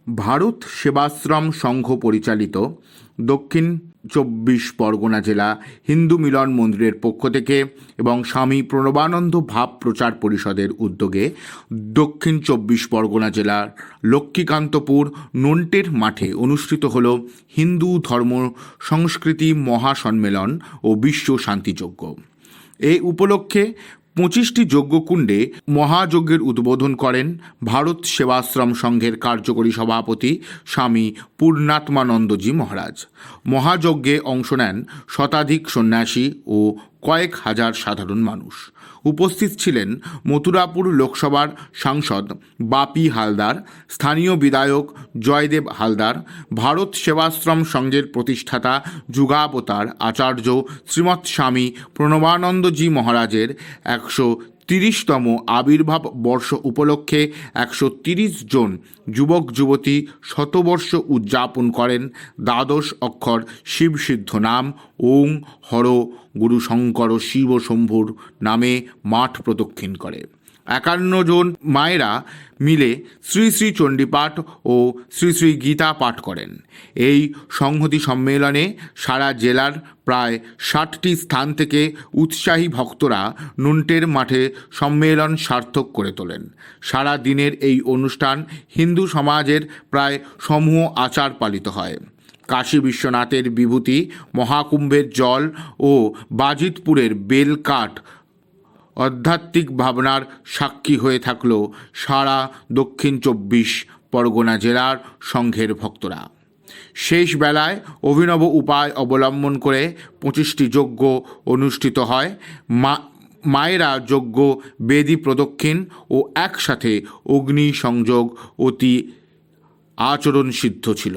ভারত সেবাশ্রম সংঘ পরিচালিত দক্ষিণ 24 পরগনা জেলা হিন্দু মিলন মন্দিরের পক্ষ থেকে এবং স্বামী প্রণবানন্দ ভাব প্রচার পরিষদের উদ্যোগে দক্ষিণ 24 পরগনা জেলার লক্ষ্মীকান্তপুর নন্টের মাঠে অনুষ্ঠিত হল হিন্দু ধর্ম সংস্কৃতি মহাসম্মেলন ও বিশ্ব শান্তিযজ্ঞ। এই উপলক্ষে 25টি যজ্ঞকুণ্ডে মহাযজ্ঞের উদ্বোধন করেন ভারত সেবাশ্রম সংঘের কার্যকরী সভাপতি স্বামী পূর্ণাত্মানন্দজি মহারাজ। মহাযজ্ঞে অংশ নেন শতাধিক সন্ন্যাসী ও কয়েক হাজার সাধারণ মানুষ। উপস্থিত ছিলেন মথুরাপুর লোকসভার সাংসদ বাপি হালদার, স্থানীয় বিধায়ক জয়দেব হালদার, ভারত সেবাশ্রম সংঘের প্রতিষ্ঠাতা যুগাবতার আচার্য শ্রীমৎ স্বামী প্রণবানন্দজি মহারাজের 130তম আবির্ভাব বর্ষ উপলক্ষে 130 জন যুবক যুবতী শতবর্ষ উদযাপন করেন দ্বাদশ অক্ষর শিবসিদ্ধ নাম ওং হর গুরু শঙ্কর শিব শম্ভুর নামে মাঠ প্রদক্ষিণ করে। 51 জন মায়েরা মিলে শ্রী শ্রী চণ্ডীপাঠ ও শ্রী শ্রী গীতা পাঠ করেন। এই সংহতি সম্মেলনে সারা জেলার প্রায় 60টি স্থান থেকে উৎসাহী ভক্তরা নন্টের মাঠে সম্মেলন সার্থক করে তোলেন। সারা দিনের এই অনুষ্ঠান হিন্দু সমাজের প্রায় সমূহ আচার পালিত হয়। কাশী বিশ্বনাথের বিভূতি, মহাকুম্ভের জল ও বাজিতপুরের বেলকাঠ আধ্যাত্মিক ভাবনার সাক্ষী হয়ে থাকল সারা দক্ষিণ 24 পরগনা জেলার সংঘের ভক্তরা। শেষ বেলায় অভিনব উপায় অবলম্বন করে 25টি যজ্ঞ অনুষ্ঠিত হয়। মায়েরা যজ্ঞ বেদী প্রদক্ষিণ ও একসাথে অগ্নি সংযোগ অতি আচরণ সিদ্ধ ছিল।